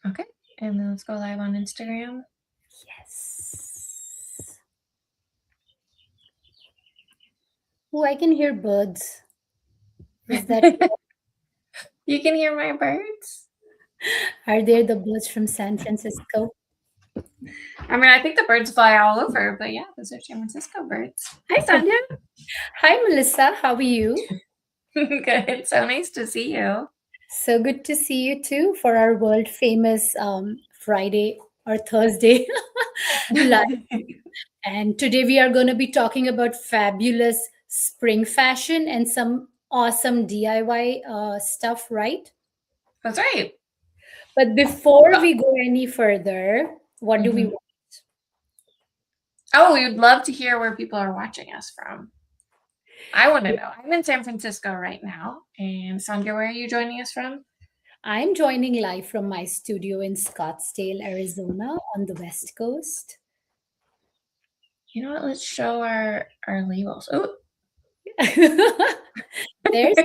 Okay, and then let's go live on Instagram. Yes. Oh, I can hear birds. Is that You can hear my birds? are there the birds from San Francisco? I mean, I think the birds fly all over, but yeah, those are San Francisco birds. Hi, Sandhya. Hi, Melissa. How are you? Good. So nice to see you. So good to see you too for our world famous Friday or Thursday live. And today we are going to be talking about fabulous spring fashion and some awesome DIY stuff, right? That's right. But before Oh, we go any further, what do we mhm. want? Oh, we would love to hear where people are watching us from. I want to know. I'm in San Francisco right now. And Sandhya, where are you joining us from? I'm joining live from my studio in Scottsdale, Arizona on the West Coast. You know what? Let's show our labels. Oh. There's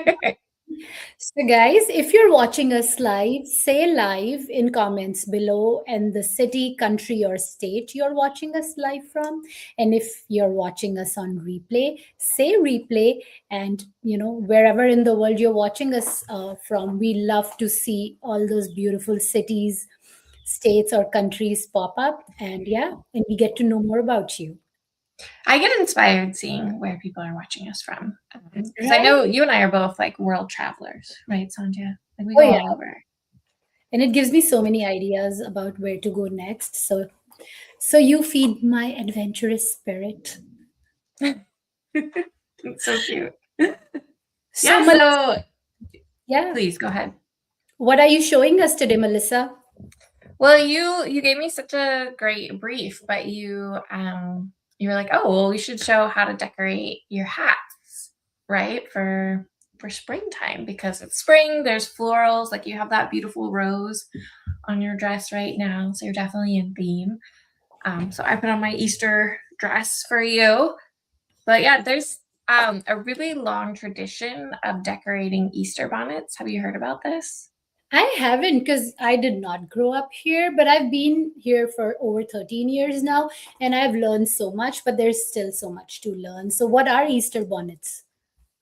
So, guys, if you're watching us live, say live in comments below and the city, country, or state you're watching us live from. And if you're watching us on replay, say replay. And, wherever in the world you're watching us from, we love to see all those beautiful cities, states, or countries pop up. And yeah, and we get to know more about you. I get inspired seeing where people are watching us from. Because I Right? know you and I are both like world travelers, right, Sandhya? Like we Oh, go yeah. all over. And it gives me so many ideas about where to go next. So you feed my adventurous spirit. It's so cute. So, Yeah, so yeah, please go ahead. what are you showing us today, Melissa? Well, you gave me such a great brief, but you were like, "Oh, well, we should show how to decorate your hats, right? For springtime because it's spring, there's florals, like you have that beautiful rose on your dress right now, so you're definitely in theme. So I put on my Easter dress for you. But yeah, there's a really long tradition of decorating Easter bonnets. Have you heard about this? I haven't because I did not grow up here, but I've been here for over 13 years now and I've learned so much, but there's still so much to learn. So, what are Easter bonnets?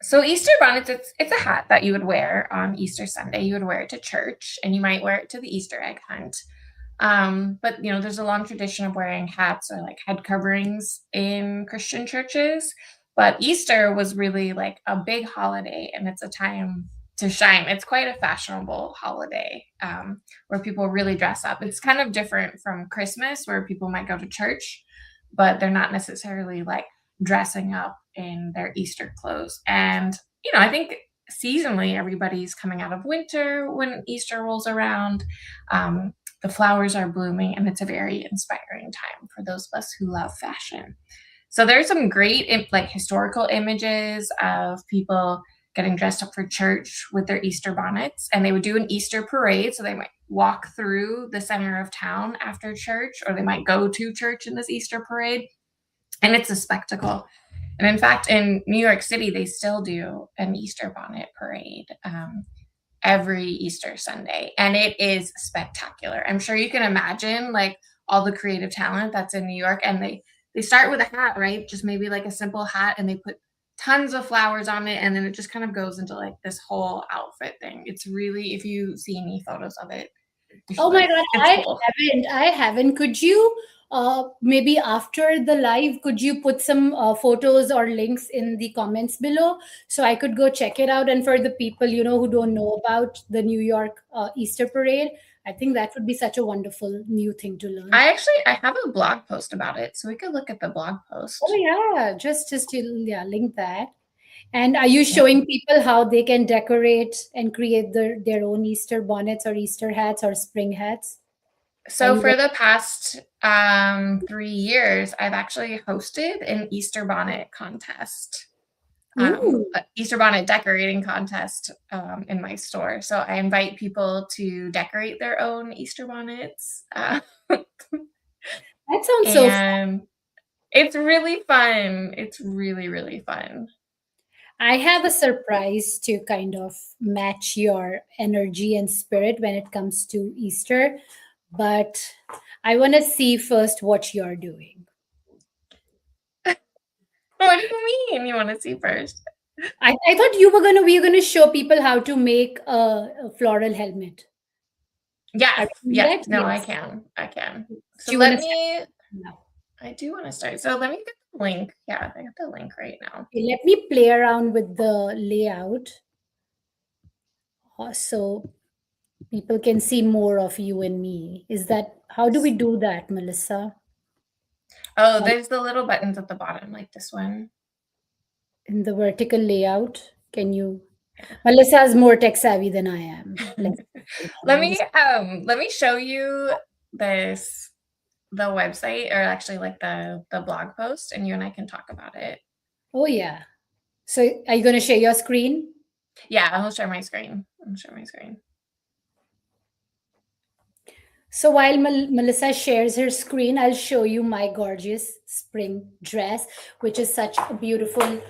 So Easter bonnets, it's a hat that you would wear on Easter Sunday. You would wear it to church, and you might wear it to the Easter egg hunt. But there's a long tradition of wearing hats or like head coverings in Christian churches. But Easter was really like a big holiday, and it's a time to shine. It's quite a fashionable holiday where people really dress up. It's kind of different from Christmas, where people might go to church, but they're not necessarily like dressing up in their Easter clothes. And I think seasonally everybody's coming out of winter when Easter rolls around. The flowers are blooming, and it's a very inspiring time for those of us who love fashion. So there's some great like historical images of people getting dressed up for church with their Easter bonnets, and they would do an Easter parade. So they might walk through the center of town after church, or they might go to church in this Easter parade, and it's a spectacle. And in fact, in New York City, they still do an Easter bonnet parade every Easter Sunday, and it is spectacular. I'm sure you can imagine like all the creative talent that's in New York, and they start with a hat, right? Just maybe like a simple hat, and they put tons of flowers on it, and then it just kind of goes into like this whole outfit thing. It's really, if you see any photos of it, Oh my like, God, it's I cool. haven't. I haven't. Could you, maybe after the live, could you put some photos or links in the comments below so I could go check it out? And for the people, who don't know about the New York Easter parade, I think that would be such a wonderful new thing to learn. I have a blog post about it, so we could look at the blog Oh post. yeah, just to yeah, link that. And are you showing people how they can decorate and create their own Easter bonnets or Easter hats or spring hats? Are So you for the past 3 years, I've actually hosted an Easter bonnet contest, Ooh, Easter bonnet decorating contest in my store. So I invite people to decorate their own Easter bonnets, that sounds so and it's really fun. It's really, really fun. I have a surprise to kind of match your energy and spirit when it comes to Easter. but I want to see first what you're doing. What do you mean you want to see first? I thought we were gonna show people how to make a floral helmet. Are Yes, we doing that? yes. No, I Yes. can. I can. So Do you want let to start me, now? I do want to start. So let me get the link. Yeah, I got the link right now. Okay, let me play around with the layout so people can see more of you and me. Is that how do we do that, Melissa? Oh, there's the little buttons at the bottom, like this one. In the vertical layout, can you? Melissa is more tech savvy than I am. Let me show you this the website, or actually like the blog post, and you and I can talk about it. Oh yeah. So are you going to share your screen? Yeah, I'll share my screen. I'll share my screen. So while Melissa shares her screen, I'll show you my gorgeous spring dress, which is such a beautiful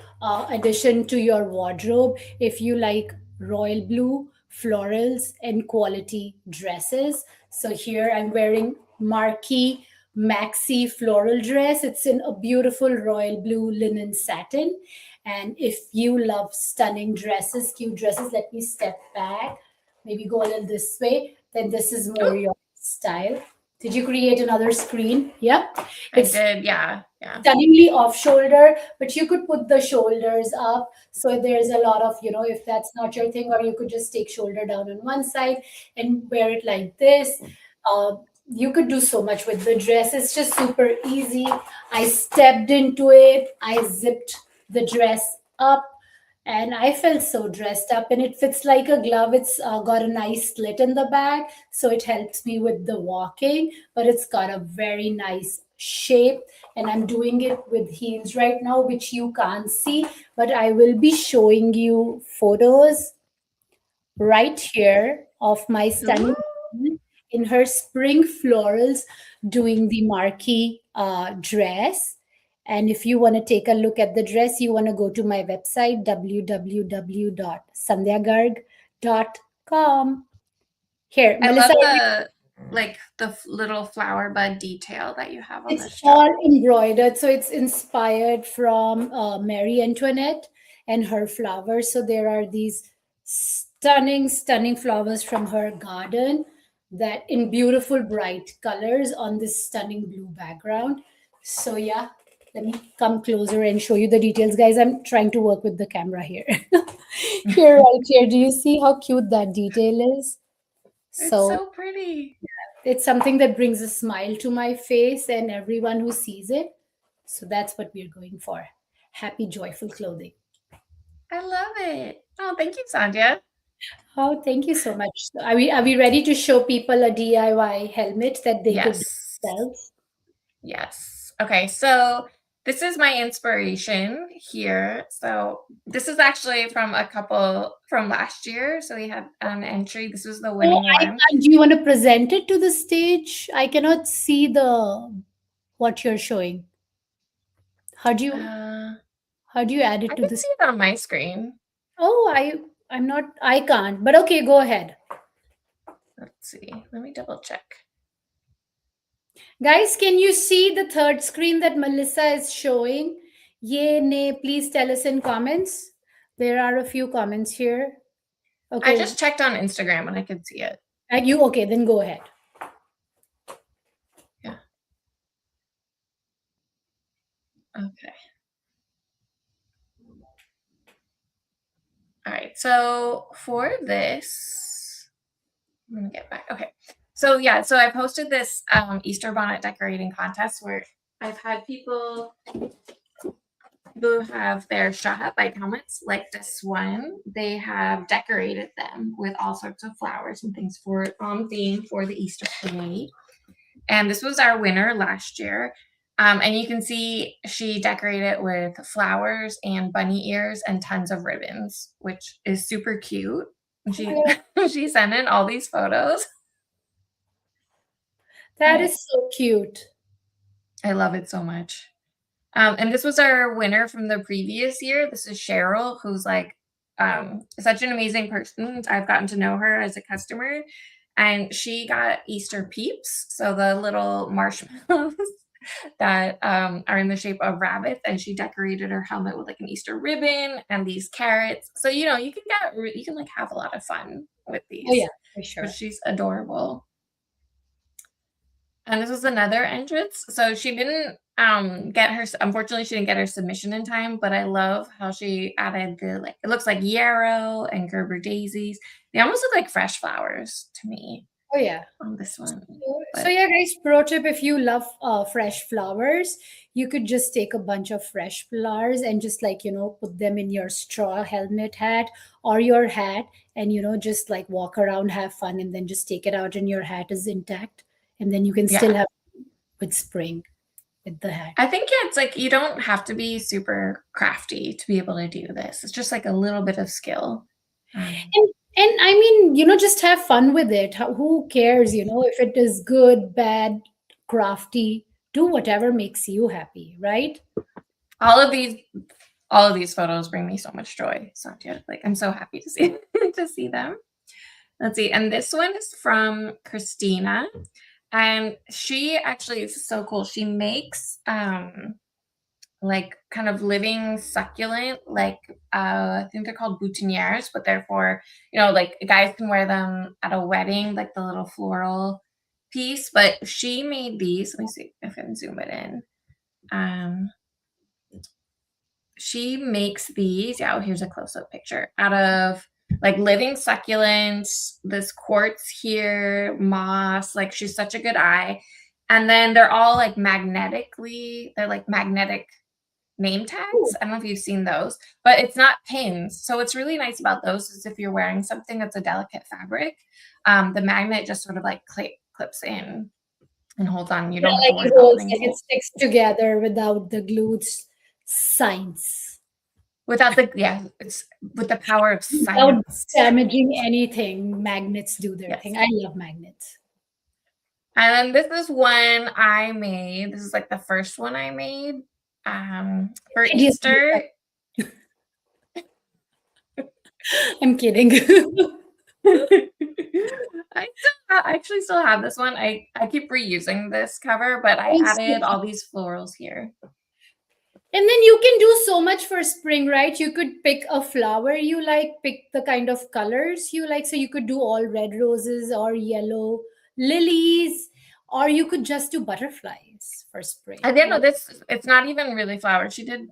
addition to your wardrobe. If you like royal blue, florals, and quality dresses. So here I'm wearing marquee maxi floral dress. It's in a beautiful royal blue linen satin. And if you love stunning dresses, cute dresses, let me step back, maybe go a little this way, then this is more Oh, your style. Did you create another screen? Yeah. I It's did. Yeah, yeah. stunningly off shoulder, but you could put the shoulders up. So there's a lot of, if that's not your thing, or you could just take shoulder down on one side and wear it like this. Uh, you could do so much with the dress. It's just super easy. I stepped into it, I zipped the dress up, and I felt so dressed up, and it fits like a glove. It's got a nice slit in the back, so it helps me with the walking, but it's got a very nice shape. And I'm doing it with heels right now, which you can't see, but I will be showing you photos right here of my Ooh, stunning queen in her spring florals doing the marquee dress. And if you want to take a look at the dress, you want to go to my website, www.sandhyagarg.com. Here, I Melissa, love the little flower bud detail that you have on it's this dress. all embroidered. So it's inspired from Mary Antoinette and her flowers. So there are these stunning, stunning flowers from her garden that in beautiful bright colors on this stunning blue background. So yeah, let me come closer and show you the details, guys. I'm trying to work with the camera here. Here, right here. Do you see how cute that detail is? It's So so pretty. it's something that brings a smile to my face and everyone who sees it. So that's what we're going for. Happy, joyful clothing. I love it. Oh, thank you, Sandhya. Oh, thank you so much. So are we ready to show people a DIY helmet that they could do Yes. themselves? Yes. Okay, so this is my inspiration here. So this is actually from a couple from last year. So we had an entry. This was the Oh, winning I one. can't. Do you want to present it to the stage? I cannot see the what you're showing. How do you Uh, how do you add I it to can this? see it on my screen. Oh, I'm not. I can't. But okay, go ahead. Let's see. Let me double check. Guys, can you see the third screen that Melissa is showing? Yay, nay, please tell us in comments. There are a few comments here. I Okay, just checked on Instagram and I could see it. you okay, then go ahead. Yeah. Okay. All right. So for this, I'm gonna get back. Okay. So yeah, so I posted this Easter bonnet decorating contest where I've had people who have their Straw Hat Bike helmets, like this one. They have decorated them with all sorts of flowers and things for on theme for the Easter parade. And this was our winner last year. And you can see she decorated with flowers and bunny ears and tons of ribbons, which is super cute. And she she sent in all these photos. That is so cute. I love it so much. And this was our winner from the previous year. This is Cheryl, who's like such an amazing person. I've gotten to know her as a customer. And she got Easter peeps, so the little marshmallows that are in the shape of rabbits, and she decorated her helmet with like an Easter ribbon and these carrots. So you know you can like have a lot of fun with Oh yeah, these. for But sure. she's adorable. And this was another entrance. So she didn't get her, unfortunately she didn't get her submission in time, but I love how she added the, like, it looks like yarrow and Gerber daisies. They almost look like fresh flowers to me Oh yeah. on this one. So But yeah, guys, pro tip, if you love fresh flowers, you could just take a bunch of fresh flowers and just like, put them in your straw helmet hat or your hat and, just like walk around, have fun, and then just take it out and your hat is intact. And then you can still yeah, have with spring with the hat. I think, yeah, it's like you don't have to be super crafty to be able to do this. It's just like a little bit of skill. And, and I mean, just have fun with it. Who cares, if it is good, bad, crafty, do whatever makes you happy, right? all of these all of these photos bring me so much joy, Sandhya. Like, I'm so happy to see to see them. Let's see. And this one is from Christina. And she actually is so cool. She makes like kind of living succulent, like I think they're called boutonnieres, but they're for, like guys can wear them at a wedding, like the little floral piece. But she made these. Let me see if I can zoom it in. She makes these. Yeah, oh, here's a close-up picture out of like living succulents, this quartz here, moss. Like, she's such a good eye. And then they're all like they're like magnetic name tags. I don't know if you've seen those, but it's not pins. So what's really nice about those is if you're wearing something that's a delicate fabric, the magnet just sort of like clips in and holds on. You Yeah, don't have to like worry it about holds, putting like it holes sticks together without the glued signs, without the, yeah, it's with the power of without science. damaging anything. Magnets do their Yes. thing. I love magnets. And then this is one I made. This is like the first one I made for Hideous. Easter. I'm kidding. I actually still have this one. I keep reusing this cover, but I added all these florals here. And then you can do so much for spring, right? You could pick a flower you like, pick the kind of colors you like. So you could do all red roses or yellow lilies, or you could just do butterflies for spring. I didn't know this. It's not even really flowers. She did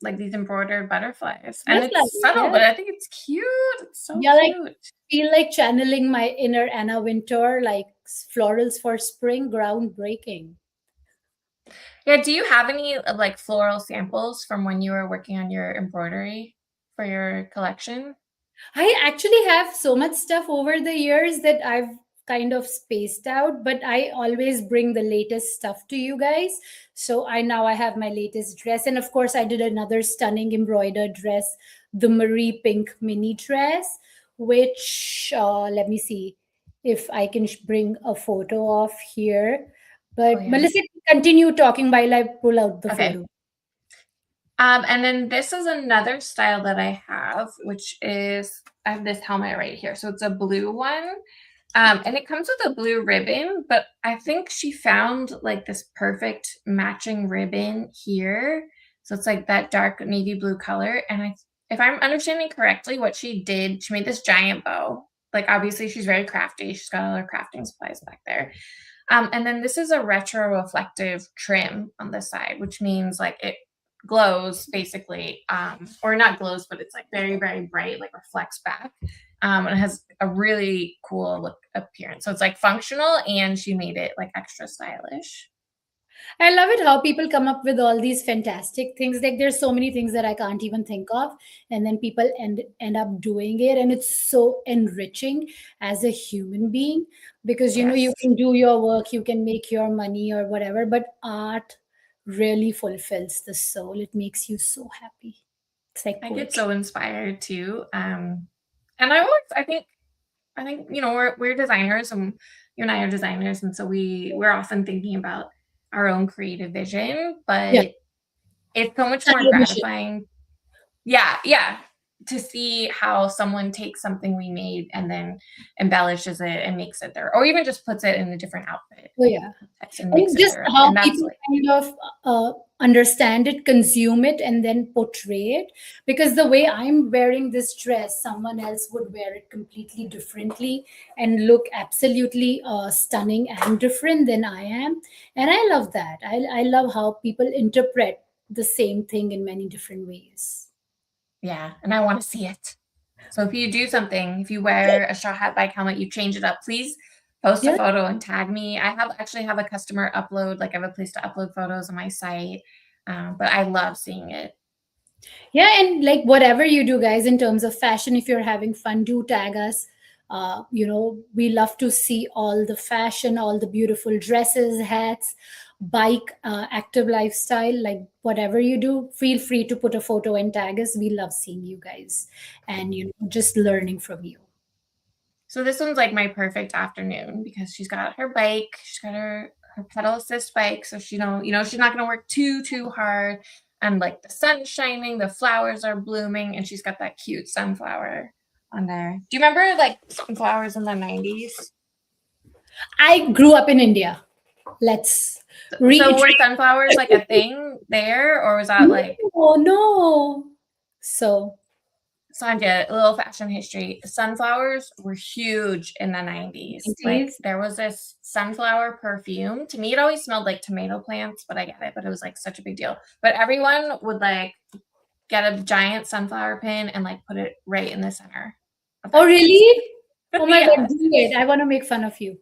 like these embroidered butterflies, and Butterflies, it's subtle, yeah. but I think it's cute. It's so Yeah, like cute. feel like channeling my inner Anna Wintour, like florals for spring, groundbreaking. Yeah. Do you have any like floral samples from when you were working on your embroidery for your collection? I actually have so much stuff over the years that I've kind of spaced out, but I always bring the latest stuff to you guys. So I have my latest dress. And of course, I did another stunning embroidered dress, the Marie Pink mini dress, which let me see if I can bring a photo of here. But Oh, yeah. Melissa, continue talking while I pull out the Okay. photo. And then this is another style that I have, which is, I have this helmet right here. So it's a blue one. And it comes with a blue ribbon, but I think she found like this perfect matching ribbon here. So it's like that dark navy blue color. And if I'm understanding correctly, what she did, she made this giant bow. Like, obviously she's very crafty. She's got all her crafting supplies back there. And then this is a retro reflective trim on the side, which means like it glows basically, or not glows, but it's like very, very bright, like reflects back. And it has a really cool look appearance. So it's like functional, and she made it like extra stylish. I love it how people come up with all these fantastic things. Like there's so many things that I can't even think of, and then people end up doing it, and it's so enriching as a human being because you Yes. can do your work, you can make your money or whatever, but art really fulfills the soul. It makes you so happy. It's like I get poetry. so inspired too. And I think we're designers, and you and I are designers, and so we're often thinking about our own creative vision, Yeah, but it's so much more subtle mission. gratifying. Yeah, yeah. to see how someone takes something we made and then embellishes it and makes it their, or even just puts it in a different outfit Oh yeah. and makes And it just their own. how And that's people like, kind of understand it, consume it, and then portray it. Because the way I'm wearing this dress, someone else would wear it completely differently and look absolutely stunning and different than I am. And I love that. I love how people interpret the same thing in many different ways. yeah, and I want to see it. So if you do something, if you wear a straw hat bike helmet, you change it up, please post a Yeah. photo and tag me. I actually have a customer upload, like I have a place to upload photos on my site. But I love seeing it. Yeah, and like whatever you do, guys, in terms of fashion, if you're having fun, do tag us. We love to see all the fashion, all the beautiful dresses, hats, bike, active lifestyle. Like whatever you do, feel free to put a photo and tag us. We love seeing you guys, and just learning from you. So this one's like my perfect afternoon because she's got her bike, she's got her pedal assist bike, so she don't, she's not gonna work too hard. And like the sun's shining, the flowers are blooming, and she's got that cute sunflower on there. Do you remember like sunflowers in the 90s? I grew up in India. Let's So were reiterate. sunflowers like a thing there, or was that like, No, no. So Sandhya, a little fashion history? Sunflowers were huge in the 90s. Like 90s. there was this sunflower perfume. To me, it always smelled like tomato plants, but I get it. But it was like such a big deal. But everyone would like get a giant sunflower pin and like put it right in the center of Oh, their face. really? Oh my God, Yes. do it. I want to make fun of you.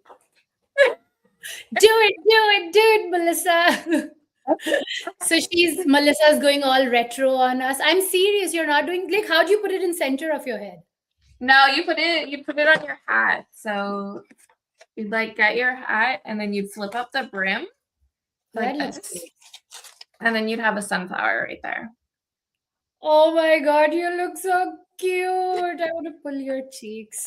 Do it, Melissa. So Melissa's going all retro on us. I'm serious. You're not doing like how do you put it in center of your head? No, you put it on your hat. So you'd like get your hat and then you'd flip up the brim That like looks this. great. And then you'd have a sunflower right there. Oh my God, you look so cute. I want to pull your cheeks.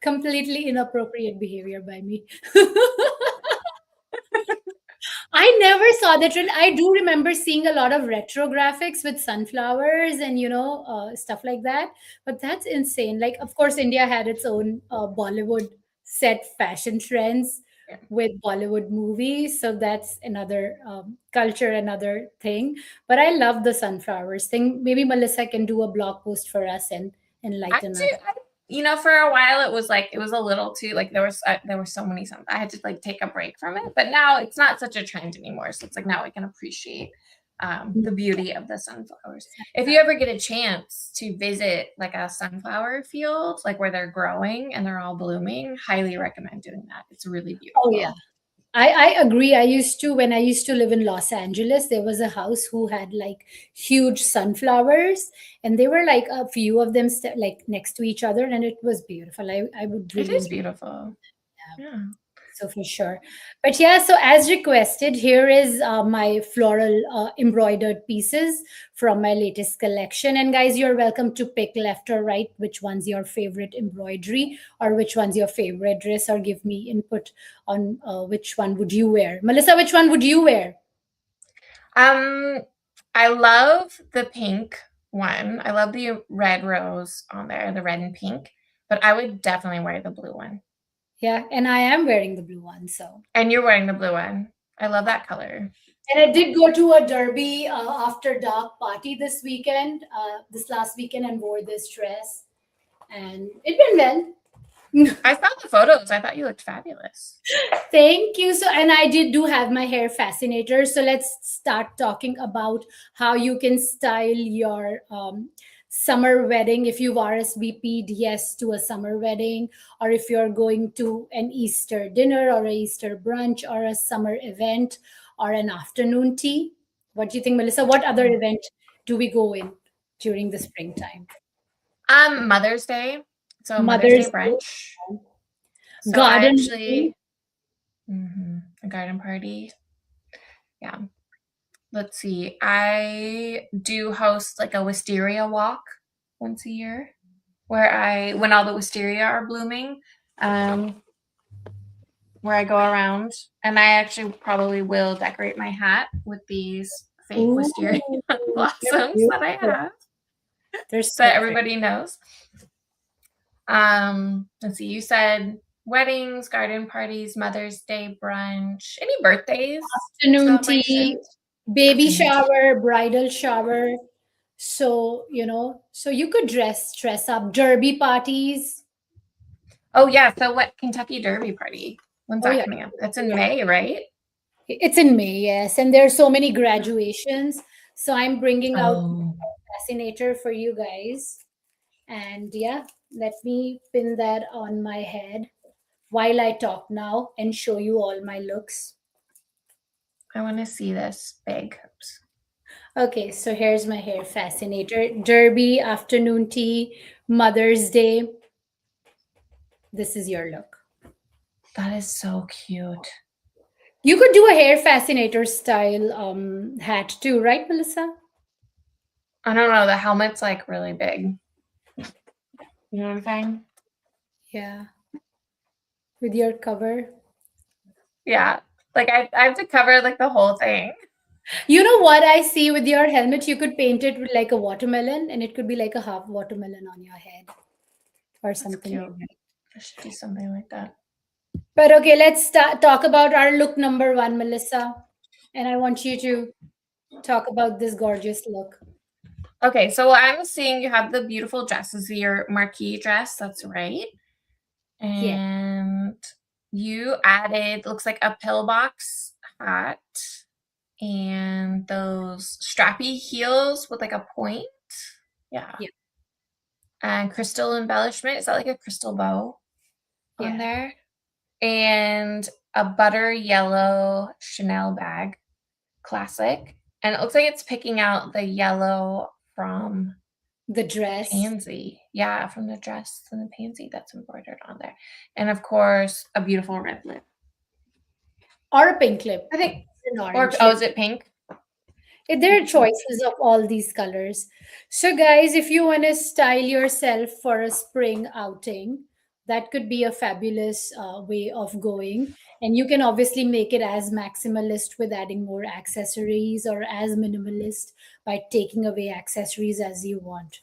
Completely inappropriate behavior by me. I never saw that trend. I do remember seeing a lot of retro graphics with sunflowers and stuff like that. But that's insane. Like, of course, India had its own Bollywood set fashion trends Yeah. with Bollywood movies. So that's another culture, another thing. But I love the sunflowers thing. Maybe Melissa can do a blog post for us and enlighten us. For a while it was a little too like there were so many songs. I had to like take a break from it, but now it's not such a trend anymore. So it's like now I can appreciate the beauty of the sunflowers. If you ever get a chance to visit like a sunflower field, like where they're growing and they're all blooming, highly recommend doing that. It's really beautiful. Oh, yeah. I agree. When I used to live in Los Angeles, there was a house who had like huge sunflowers, and they were like a few of them like next to each other, and it was beautiful. I would It really is enjoy. beautiful. Yeah. So for sure. But yeah, so as requested, here is my floral embroidered pieces from my latest collection. And guys, you're welcome to pick left or right which one's your favorite embroidery or which one's your favorite dress, or give me input on which one would you wear. Melissa, which one would you wear? I love the pink one. I love the red rose on there, the red and pink, but I would definitely wear the blue one. Yeah, and I am wearing the blue one. So, And you're wearing the blue one. I love that color. and I did go to a Derby after dark party this last weekend, and wore this dress, and it went well. I saw the photos. I thought you looked fabulous. Thank you. So, and I do have my hair fascinator. So let's start talking about how you can style your summer wedding if you've RSVP'd yes to a summer wedding, or if you're going to an Easter dinner or a Easter brunch or a summer event or an afternoon tea. What do you think, Melissa? What other event do we go in during the springtime? Mother's Day. So Mother's Mother's Day brunch. So Garden. a garden party. Yeah. Let's see. I do host like a wisteria walk once a year when all the wisteria are blooming, where I go around, and I actually probably will decorate my hat with these fake wisteria blossoms that I have. There's so everybody knows. Let's see. You said weddings, garden parties, Mother's Day brunch. Any birthdays? afternoon tea, Celebrations? baby Afternoon tea. shower, bridal shower. So, so you could dress up, derby parties. Oh yeah. So what Kentucky Derby party? When's Oh that yeah. coming up? That's in May, right? It's in May, yes. And there are so many graduations. So I'm bringing out Oh, fascinator for you guys. And yeah, let me pin that on my head while I talk now and show you all my looks. I want to see this big. Oops. Okay, so here's my hair fascinator. Derby, afternoon tea, Mother's Day. This is your look. That is so cute. You could do a hair fascinator style hat too, right, Melissa? I don't know. The helmet's like really big. You know what I'm saying? Yeah. With your cover. Yeah. Like I have to cover like the whole thing. You know what I see with your helmet? You could paint it with like a watermelon and it could be like a half watermelon on your head or That's something cute. like that. I should do something like that. But okay, let's talk about our look number one, Melissa. And I want you to talk about this gorgeous look. Okay, so I'm seeing you have the beautiful dress. This is your marquee dress. That's right. Yeah. And you added, looks like a pillbox hat and those strappy heels with like a point. Yeah. Yeah. And crystal embellishment. Is that like a crystal bow on Yeah. there? And a butter yellow Chanel bag, classic. And it looks like it's picking out the yellow from The the dress pansy. Yeah, from the dress and the pansy that's embroidered on there. And of course, a beautiful red lip. or a pink lip, I think, an or orange oh, lip. is it pink? There are choices of all these colors. So, guys, if you want to style yourself for a spring outing, that could be a fabulous way of going. And you can obviously make it as maximalist with adding more accessories, or as minimalist by taking away accessories as you want.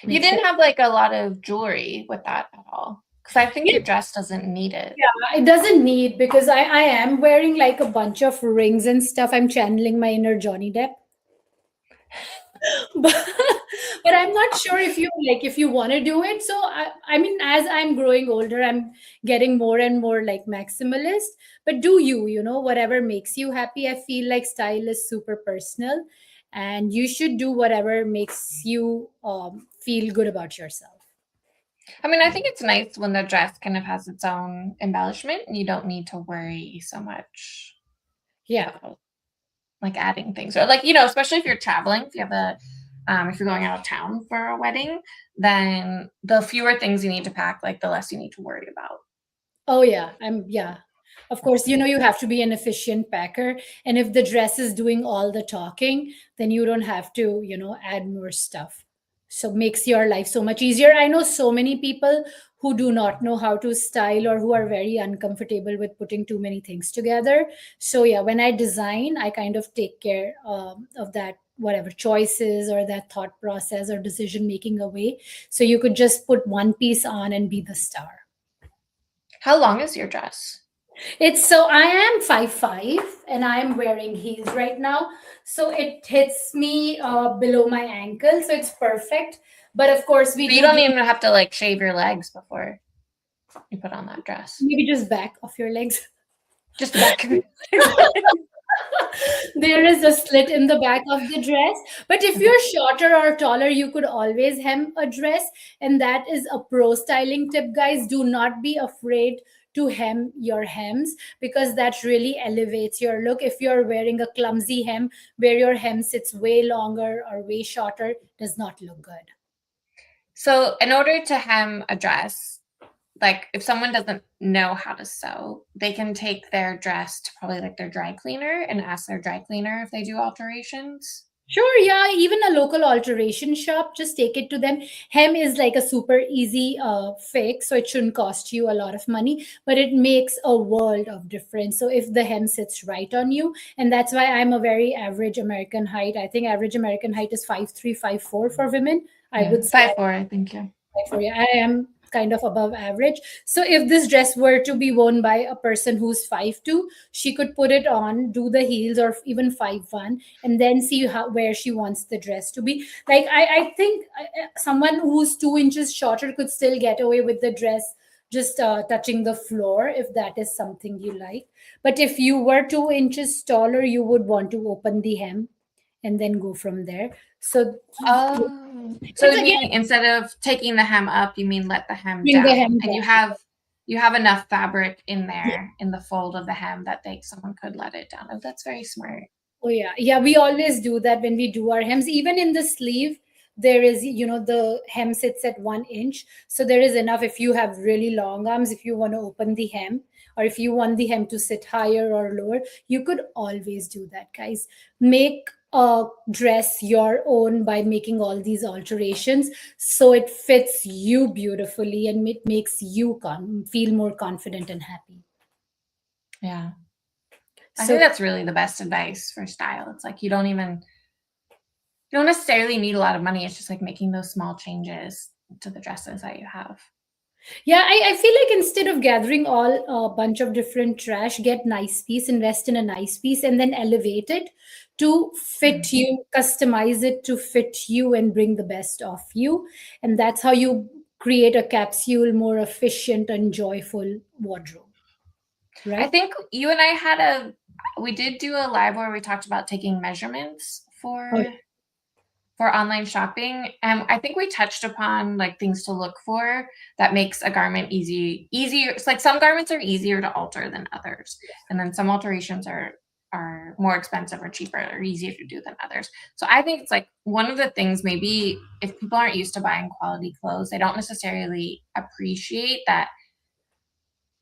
You Makes didn't it. have like a lot of jewelry with that at all. Because I think Yeah, your dress doesn't need it. it doesn't need, because I am wearing like a bunch of rings and stuff. I'm channeling my inner Johnny Depp. but, but I'm not sure if you like, if you want to do it. So I mean, as I'm growing older, I'm getting more and more like maximalist. But do whatever makes you happy. I feel like style is super personal, and you should do whatever makes you feel good about yourself. I mean, I think it's nice when the dress kind of has its own embellishment and you don't need to worry so much Yeah. about like adding things. Or like, especially if you're traveling, if you have if you're going out of town for a wedding, then the fewer things you need to pack, like the less you need to worry about. Oh yeah, yeah. Of course, you have to be an efficient packer, and if the dress is doing all the talking, then you don't have to, add more stuff. So makes your life so much easier. I know so many people who do not know how to style, or who are very uncomfortable with putting too many things together. So yeah, when I design, I kind of take care of that, whatever choices or that thought process or decision making away. So you could just put one piece on and be the star. How long is your dress? I am 5'5" and I'm wearing heels right now. So it hits me below my ankle. So it's perfect. But of course, we So you do don't give even have to like shave your legs before you put on that dress. maybe just back of your legs. Just the back of it. There is a slit in the back of the dress. But if you're shorter or taller, you could always hem a dress. And that is a pro styling tip, guys. Do not be afraid to hem your hems, because that really elevates your look. If you're wearing a clumsy hem where your hem sits way longer or way shorter, does not look good. So in order to hem a dress, like if someone doesn't know how to sew, they can take their dress to probably like their dry cleaner and ask their dry cleaner if they do alterations. Sure, yeah, even a local alteration shop, just take it to them. Hem is like a super easy fix, so it shouldn't cost you a lot of money, but it makes a world of difference. So if the hem sits right on you, and that's why I'm a very average American height. I think average American height is 5'3", 5'4" for women. I Yeah, would say 5'4", I think. Yeah. for you. I am kind of above average. So if this dress were to be worn by a person who's 5'2", she could put it on, do the heels, or even 5'1", and then see how where she wants the dress to be. Like I think someone who's 2 inches shorter could still get away with the dress just touching the floor if that is something you like. But if you were 2 inches taller, you would want to open the hem and then go from there. So Oh, so it's you again mean instead of taking the hem up, you mean let the hem bring the down, hem and down. you have enough fabric in there in the fold of the hem that someone could let it down. Oh, that's very smart. Oh yeah, yeah. We always do that when we do our hems. Even in the sleeve, there is, the hem sits at 1 inch, so there is enough. If you have really long arms, if you want to open the hem, or if you want the hem to sit higher or lower, you could always do that, guys. Make a dress your own by making all these alterations so it fits you beautifully and it makes you feel more confident and happy. Yeah, I think So that's really the best advice for style. It's like you don't necessarily need a lot of money. It's just like making those small changes to the dresses that you have. yeah, I feel like instead of gathering all a bunch of different trash, get nice piece, invest in a nice piece, and then elevate it to fit Mhm. you, customize it to fit you, and bring the best of you. And that's how you create a capsule, more efficient and joyful wardrobe, I right? think you and I we did do a live where we talked about taking measurements Oh, for online shopping, and I think we touched upon like things to look for that makes a garment easier. It's like some garments are easier to alter than others, and then some alterations are more expensive or cheaper or easier to do than others. So I think it's like one of the things, maybe if people aren't used to buying quality clothes, they don't necessarily appreciate that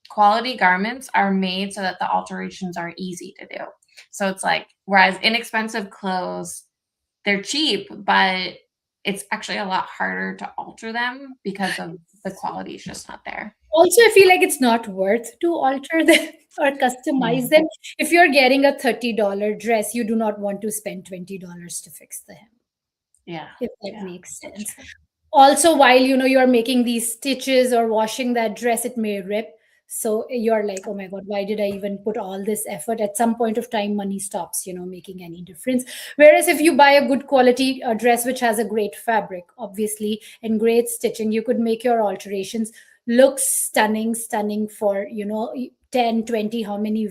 quality garments are made so that the alterations are easy to do. So it's like, whereas inexpensive clothes, they're cheap, but it's actually a lot harder to alter them because of the quality is just not there. also, I feel like it's not worth to alter them or Yeah. customize them. If you're getting a $30 dress, you do not want to spend $20 to fix the hem, Yeah. if that Yeah. makes That's sense. true. Also, while you're making these stitches or washing that dress, it may rip. So you're like, oh my god, why did I even put all this effort? At some point of time, money stops making any difference. Whereas if you buy a good quality dress which has a great fabric, obviously, and great stitching, you could make your alterations look stunning for 10, 20, how many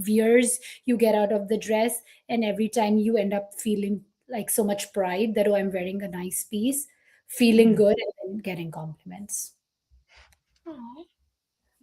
wears you get out of the dress, and every time you end up feeling like so much pride that, oh, I'm wearing a nice piece, feeling Mhm. good, and then getting compliments. Aw.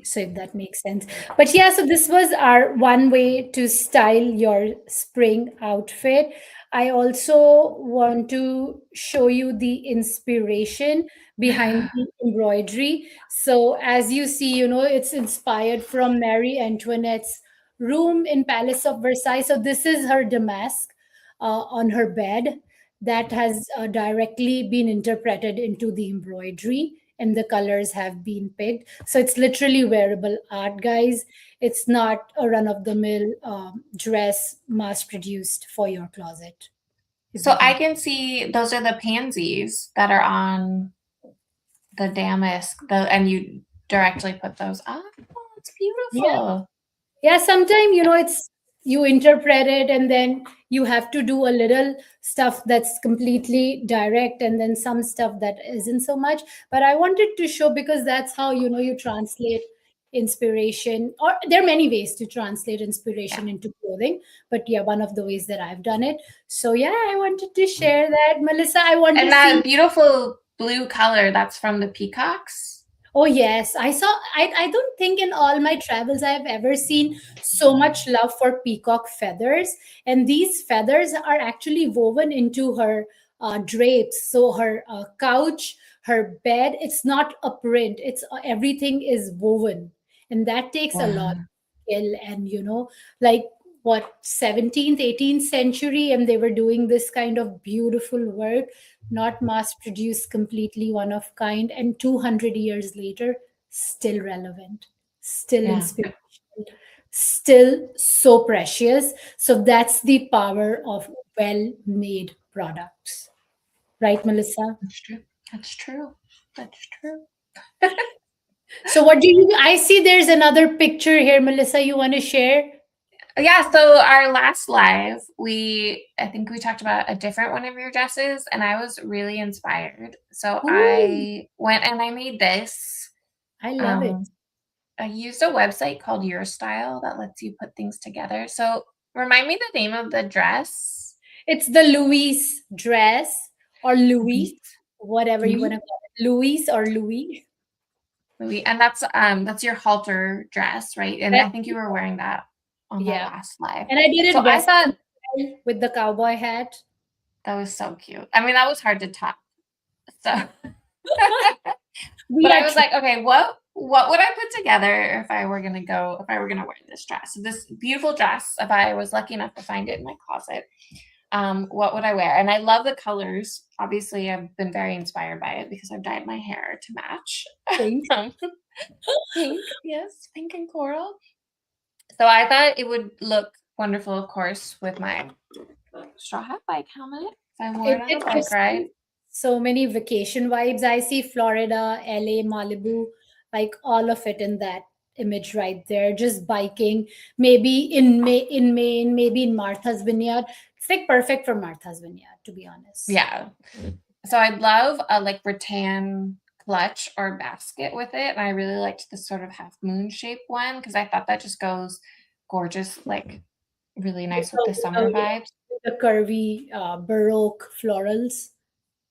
So if that makes sense. But yeah, so this was our one way to style your spring outfit. I also want to show you the inspiration behind the embroidery. So as you see, it's inspired from Marie Antoinette's room in Palace of Versailles. So this is her damask on her bed that has directly been interpreted into the embroidery, and the colors have been picked. So it's literally wearable art, guys. It's not a run of the mill dress mass produced for your closet, if So that I makes can see those are the pansies that are on the damask, and you directly put those on. Oh, it's yeah. beautiful. Yeah, sometimes it's you interpret it, and then you have to do a little stuff that's completely direct, and then some stuff that isn't so much. But I wanted to show, because that's how you translate inspiration, or there are many ways to translate Yeah. inspiration into clothing. But yeah, one of the ways that I've done it. So yeah, I wanted to share that. Melissa, I want to And see. that beautiful blue color, that's from the peacocks. Oh yes, I saw. I don't think in all my travels I have ever seen so much love for peacock feathers, and these feathers are actually woven into her drapes. So her couch, her bed. It's not a print. It's everything is woven, and that takes a lot Wow. of skill. And like what 17th 18th century, and they were doing this kind of beautiful work, not mass produced, completely one of kind, and 200 years later still relevant, still Yeah, inspirational, still so precious. So that's the power of well made products, right, Melissa? that's true. That's true. That's true. So what do you, I see there's another picture here, Melissa, you want to share? Yeah, so our last live, I think we talked about a different one of your dresses, and I was really inspired. So Ooh, I went and I made this. I love it. Um, I used a website called Your Style that lets you put things together. So remind me the name of the dress. It's the Louis dress, or Louise. Louis, whatever you want Louise. to call it. Louis or Louis. Louise. And that's your halter dress, right? And I think you were wearing that on the Yeah. last live. And I did So it I thought Western style with the cowboy hat. that was so cute. I mean, that was hard to top. So We but are I was like, okay, what would I put together if I were gonna wear this dress? So this beautiful dress, if I was lucky enough to find it in my closet, what would I wear? And I love the colors. Obviously, I've been very inspired by it because I've dyed my hair to match. pink. Um, Pink, yes, pink and coral. So I thought it would look wonderful, of course, with my straw hat bike helmet. If I wore it on It a bike gives ride. me so many vacation vibes. I see Florida, LA, Malibu, like all of it in that image right there. Just biking, maybe in Maine, maybe in Martha's Vineyard. It's like perfect for Martha's Vineyard, to be honest. Yeah. So I'd love a like rattan clutch or basket with it. And I really liked the sort of half moon shape one because I thought that just goes gorgeous, like really nice with the summer vibes. The curvy Baroque florals.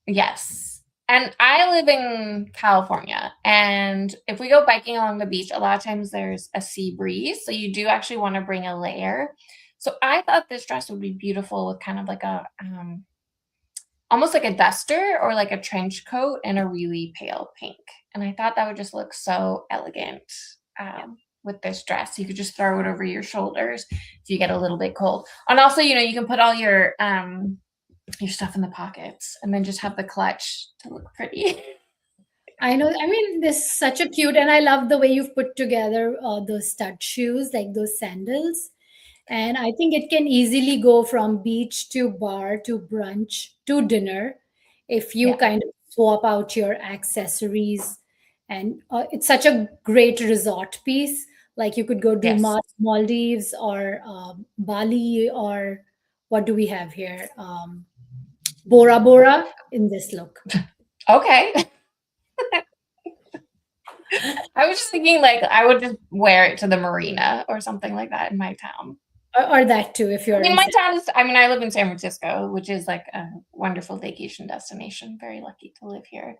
Yes. And I live in California. And if we go biking along the beach, a lot of times there's a sea breeze. So you do actually want to bring a layer. So I thought this dress would be beautiful with kind of like a almost like a duster or like a trench coat and a really pale pink. And I thought that would just look so elegant with this dress. You could just throw it over your shoulders if you get a little bit cold. And also, you can put all your stuff in the pockets and then just have the clutch to look pretty. I know. I mean, this is such a cute, and I love the way you've put together those stud shoes, like those sandals. And I think it can easily go from beach to bar to brunch to dinner if you Yeah. kind of swap out your accessories. And it's such a great resort piece. Like you could go do Yes. Maldives or Bali, or what do we have here? Bora Bora in this look. Okay. I was just thinking like I would just wear it to the marina or something like that in my town. Or that too, if I you're mean, in. my town is, I mean, I live in San Francisco, which is like a wonderful vacation destination. Very lucky to live here.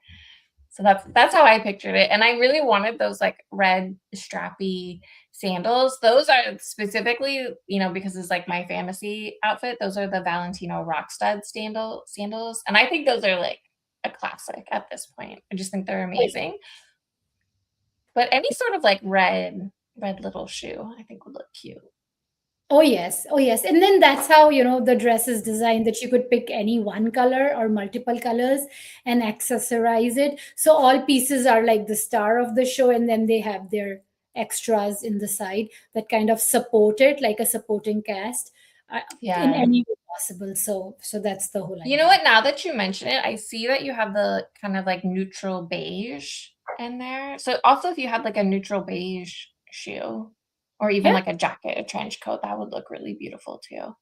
So that's how I pictured it. And I really wanted those like red strappy sandals. Those are specifically, because it's like my fantasy outfit. Those are the Valentino rock stud sandals. And I think those are like a classic at this point. I just think they're amazing. But any sort of like red little shoe, I think would look cute. Oh yes, oh yes. And then that's how, the dress is designed, that you could pick any one color or multiple colors and accessorize it. So all pieces are like the star of the show, and then they have their extras in the side that kind of support it, like a supporting cast, in Yeah. any way possible. So that's the whole You know idea. what? Now that you mention it, I see that you have the kind of like neutral beige in there. So also if you had like a neutral beige shoe or even Yeah, like a jacket, a trench coat, that would look really beautiful too.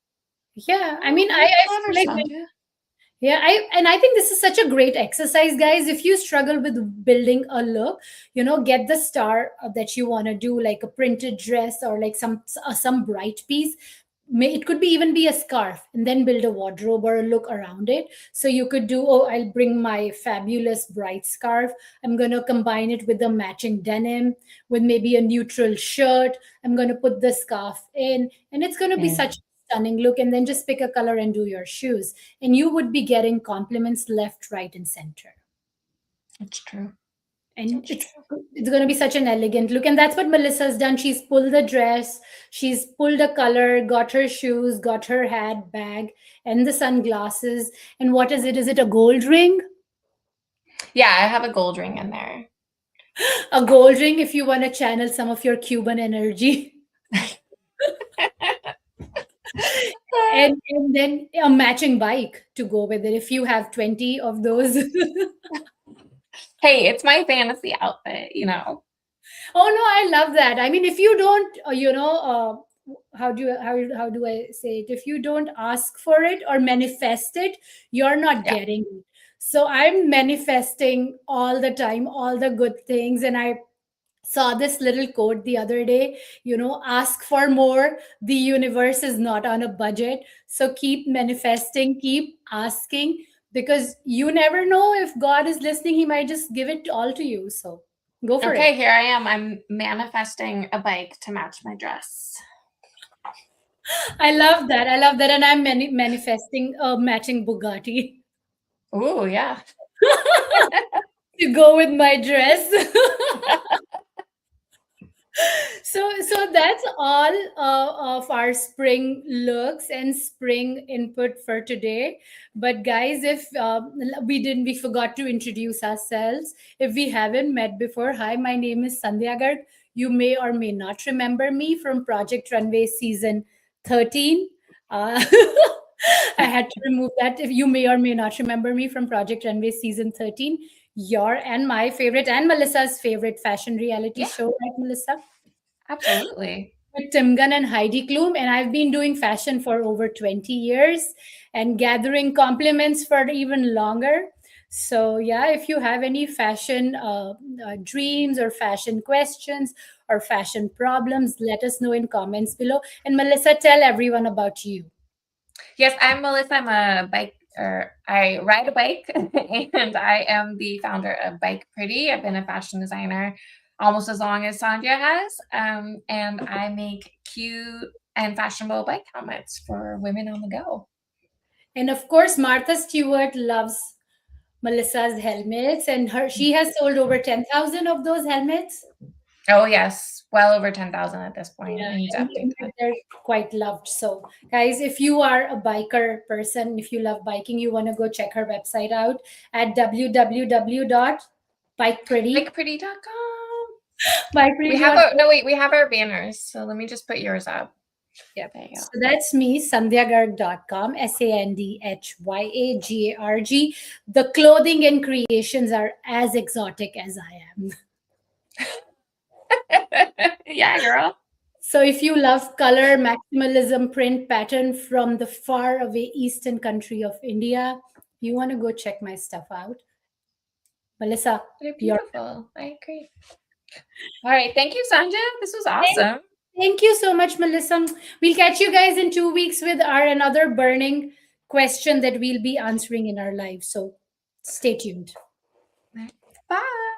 yeah. I Oh, mean, very I clever, feel like. Sandhya. Yeah, I think this is such a great exercise, guys. If you struggle with building a look, get the star that you want to do, like a printed dress or like some bright piece. It could be even be a scarf, and then build a wardrobe or a look around it. So you could do, oh, I'll bring my fabulous bright scarf. I'm gonna combine it with the matching denim, with maybe a neutral shirt. I'm gonna put the scarf in, and it's gonna be Yeah, such a stunning look. And then just pick a color and do your shoes, and you would be getting compliments left, right, and center. that's true. And That's it's true. it's going to be such an elegant look, and that's what Melissa's done. She's pulled the dress, she's pulled a color, got her shoes, got her hat, bag, and the sunglasses. And what is it? Is it a gold ring? Yeah, I have a gold ring in there. A gold ring if you want to channel some of your Cuban energy. And then a matching bike to go with it if you have 20 of those. Hey, it's my fantasy outfit, you know. Oh no, I love that. I mean, if you don't, how do I say it? If you don't ask for it or manifest it, you're not Yeah. getting it. So I'm manifesting all the time, all the good things, and I saw this little quote the other day. Ask for more. The universe is not on a budget, so keep manifesting, keep asking, because you never know if God is listening. He might just give it all to you. So go for it. Okay, here I am. I'm manifesting a bike to match my dress. I love that. I love that. And I'm manifesting a matching Bugatti Ooh, yeah. to go with my dress. So that's all of our spring looks and spring input for today. But guys, if we forgot to introduce ourselves. If we haven't met before, hi, my name is Sandhya Garg. You may or may not remember me from Project Runway season 13. uh, I had to remove that. If you may or may not remember me from Project Runway season 13, your and my favorite and Melissa's favorite fashion reality Yeah, show, right, Melissa? absolutely. With Tim Gunn and Heidi Klum, and I've been doing fashion for over 20 years and gathering compliments for even longer. So, yeah, if you have any fashion dreams or fashion questions or fashion problems, let us know in comments below. And Melissa, tell everyone about you. Yes, I'm Melissa. I'm a bike, or I ride a bike, and I am the founder of BikePretty. I've been a fashion designer almost as long as Sandhya has, and I make cute and fashionable bike helmets for women on the go. And of course, Martha Stewart loves Melissa's helmets, and she has sold over 10,000 of those helmets. Oh yes, well over 10,000 at this point. Yeah, I need to update and that. they're quite loved. So, guys, if you are a biker person, if you love biking, you want to go check her website out at www.bikepretty. BikePretty.com. We have Bikepretty. a no wait, we have our banners. So let me just put yours up. Yep. There you go. So that's me, sandhyagarg.com, Sandhyagarg. The clothing and creations are as exotic as I am. Yeah, girl. So if you love color, maximalism, print pattern from the far away eastern country of India, you want to go check my stuff out. Melissa, They're you're beautiful. I agree. All right. Thank you, Sandhya. This was awesome. thank you so much, Melissa. We'll catch you guys in 2 weeks with our another burning question that we'll be answering in our live. So stay tuned. Bye.